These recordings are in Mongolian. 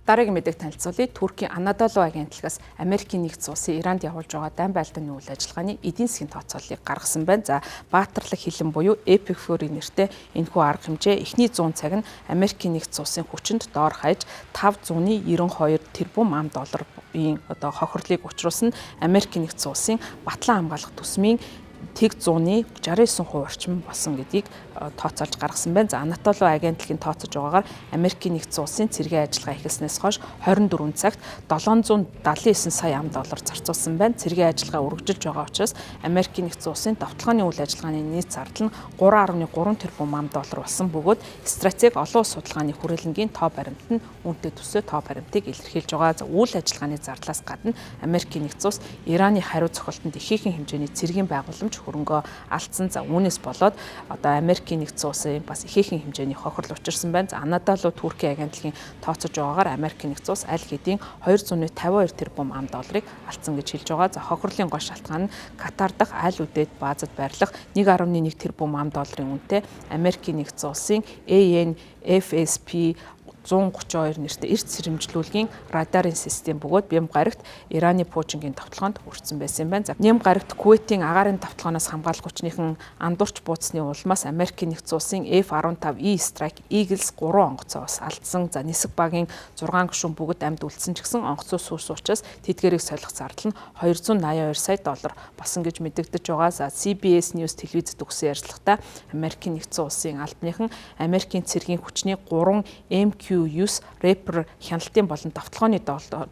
Дараагийн мэдээг танилцуулъя. Туркийн Анадолу агентлагаас Америкийн нэгдсэн улсын Иранд явуулж байгаа дайн байлдааны үйл ажиллагааны эдийн засгийн тооцооллыг гаргасан байна. За баатарлаг хилэн буюу Epic Fury нэртэй энэхүү арга хэмжээ эхний 100 цаг нь Америкийн нэгдсэн улсын хүчинд доор хаяж 592 тэрбум $ийн хохирлыг учруулсан Америкийн нэгдсэн улсын батлан хамгаалах төсмийн тэг 100-ны 69% орчим болсон гэдгийг тооцоолж гаргасан байна. За Анатолу агентлагийн тооцож байгаагаар Америкийн нэгдсэн улсын цэргийн ажиллагаа эхэлснээс хойш 24 цагт $779 сая зарцуулсан байна. Цэргийн ажиллагаа үргэлжилж байгаа учраас Америкийн нэгдсэн улсын давталгааны үйл ажиллагааны нийт зардал нь 3.3 тэрбум $, болсон бөгөөд стратеги олон улс судалгааны хүрээлэнгийн тоо баримт нь үнэтэй төсөө тоо баримтыг илэрхийлж байгаа. За үйл ажиллагааны зардлаас гадна Америкийн нэгдсэн улс Ираны хариу цохилтонд ихээхэн хэмжээний цэргийн байгууламж хөрөнгөө алдсан. За үүнээс болоод одоо Америкийн нэгдсэн улсын бас ихээхэн хэмжээний хохирол учирсан байна. За Анадолу Турки агентлагийн тооцож байгаагаар Америкийн нэгдсэн улс аль хэдийн 252 тэрбум $-ыг алдсан гэж хэлж байгаа. За хохирлын гол шалтгаан нь Катар дахь аль үдээд баазад байрлах 1.1 тэрбум $-ын үнэтэй Америкийн нэгдсэн улсын ANFSP 132 нэртэй эрт сэрэмжлүүлгийн радарын систем бөгөөд Бям гарагт Ираны Пуужингийн давталгаанд хүрсэн байсан юм байна. За Бям гарагт Кувейтийн агаарын давталгаанаас хамгаалах хүчнийхэн андуурч бууцны улмаас Америкийн нэгдсэн улсын F-15E Strike Eagles 3 онгоцоо бас алдсан. За нисэх багийн 6 гишүүн бүгд амьд үлдсэн ч гэсэн онгоцоо сүүрсэн учраас тэдгээрийг солих зардал нь $282 сая болсон гэж мэдэгдэж байгаа. За CBS News телевизэд өгсөн ярилцлагатаа Америкийн нэгдсэн улсын албаныхан Америкийн цэргийн хүчний 3 MQ-9 Reaper хяналтын болон давталгааны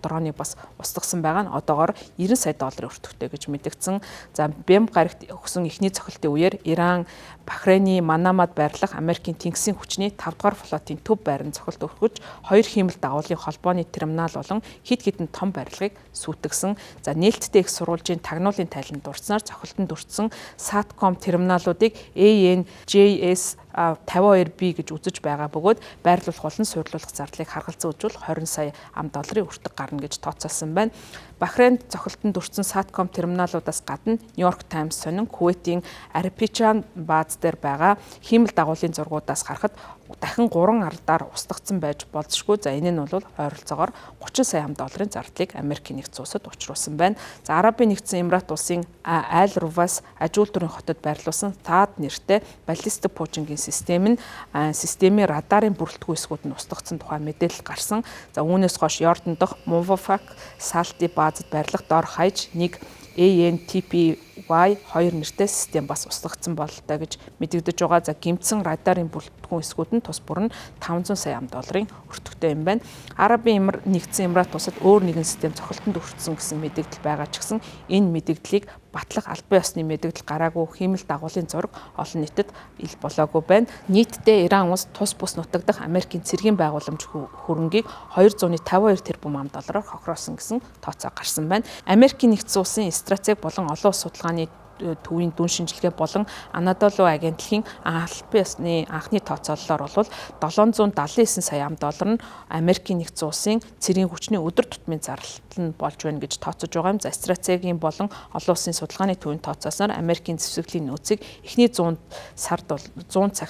дроныг бас устгасан байгаа нь одоогоор $90 сая өртөгтэй гэж мэдэгдсэн. За Бям гарагт өгсөн эхний цохилтын үеэр Иран, Бахрейний Манамад байрлах Америкийн тэнгисийн хүчний 5 дугаар флотын төв байранд цохилт өгч 2 хиймэл дагуулын холбооны терминал болон хэд хэдэн том барилгыг сүйтгэсэн. За нээлттэй их сурвалжийн тагнуулын тайланд дурдсанаар цохилтонд өртсөн Satcom терминалуудыг ANJS 52B гэж үзэж байгаа бөгөөд байрлуулах болон суйрлуулах зардлыг харгалзан үзвэл $20 сая өртөг гарна гэж тооцоолсон байна. Бахрейнд цохилтонд өртсөн Satcom терминалуудаас гадна Нью-Йорк Таймс сонин Кувейтийн Арпичан бааз дээр байгаа хиймэл дагуулын зургуудаас харахад дахин 3 ардаар устгагдсан байж болзошгүй. За энэ нь бол ойролцоогоор $30 сая зардлыг Америкийн нэгдсэн улсад учруулсан байна. За Арабын нэгдсэн Эмират улсын Аль Рувас ажуул дөрийн хотод байрлуулсан THAAD нэртэй баллистик пуужингийн системийн радарын бүрэлдэхүүн эсгүүд нь устгагдсан тухай мэдээлэл гарсан. За үүнээс хойш Йордан дахь Мувафак Салти баазад байрлах доор хаяж нэг ANTPY 2 нэртэй систем бас устгагдсан бололтой гэж мэдэгдэж байгаа. За гэмтсэн радарын бүрэлдэхүүн эсгүүд нь тус бүр нь $500 сая өртөгтэй юм байна. Арабын нэгдсэн Эмират улсад өөр нэгэн систем цохилтонд өртсөн гэсэн мэдээлэл байгаа ч гэсэн энэ мэдээллийг батлах албан ёсны мэдээлэл гараагүй хиймэл дагуулын зураг олон нийтэд ил болоогүй байна. Нийтдээ Иран улс тус бүс нутаг дахь Америкийн цэргийн байгууламж хөрөнгийг $252 тэрбум $-аар хохируулсан гэсэн тооцоо гарсан байна. Америкийн нэгдсэн улсын стратеги болон олон улс судалгааны төвийн дүн шинжилгээ болон Анадолу агентлагийн албан ёсны анхны тооцооллоор бол $779 сая нь Америкийн нэгдсэн улсын цэргийн хүчний өдөр тутмын зардал нь болж байна гэж тооцож байгаа юм. За стратегийн болон олон улсын судалгааны төвийн тооцоосноор Америкийн зэвсэглийн нөөцийг эхний 100 цагт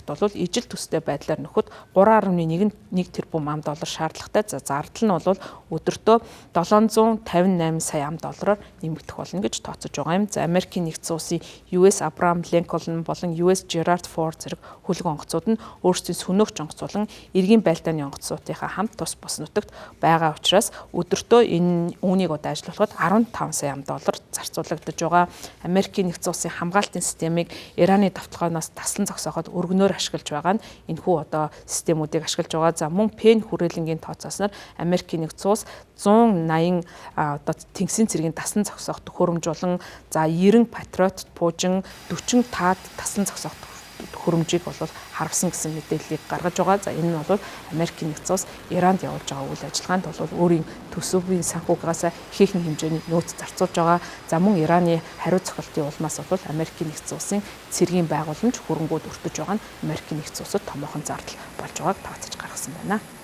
бол ижил төстэй байдлаар нөхөд $3.1 тэрбум шаардлагатай. За зардал нь бол өдөртөө $758 сая нэмэгдэх болно гэж тооцож байгаа юм. За Америкийн нэгдсэн US Abraham Lincoln болон US Gerald Ford зэрэг хөлөг онгоцууд нь өөрсдийн сөнөөгч онгоцуулан эргийн байлдааны онгоцуудынхаа хамт тус бос нутагт байгаа учраас өдөртөө энэ үүнийг ажиллуулахад $15 сая зарцуулагдаж байгаа. Америкийн нэгдсэн улсын хамгаалтын системийг Ираны давталгаанаас таслан зогсооход өргөнөөр ашиглаж байгаа нь энэхүү системүүдийг ашиглаж байгаа. За мөн Пен хүрээлэнгийн тооцоосноор Америкийн нэгдсэн улс 180 тэнгисийн цэргийн таслан зогсоох төхөөрөмж болон 90 Patriot Пуужин 40 THAAD таслан зогсоох хөрөмжийг бол харвсан гэсэн мэдээллийг гаргаж байгаа. За энэ нь бол Америкийн нэгдсэн улс Иранд явуулж байгаа үйл ажиллагаанд бол өөрийн төсөвийн санхугаас ихээхэн хэмжээний нөөц зарцуулж байгаа. За мөн Ираны хариу цохилтын улмаас бол Америкийн нэгдсэн улсын цэргийн байгууламж хөрөнгүүд өртөж байгаа нь Америкийн нэгдсэн улсад томоохон зардал болж байгааг тооцож гаргасан байна.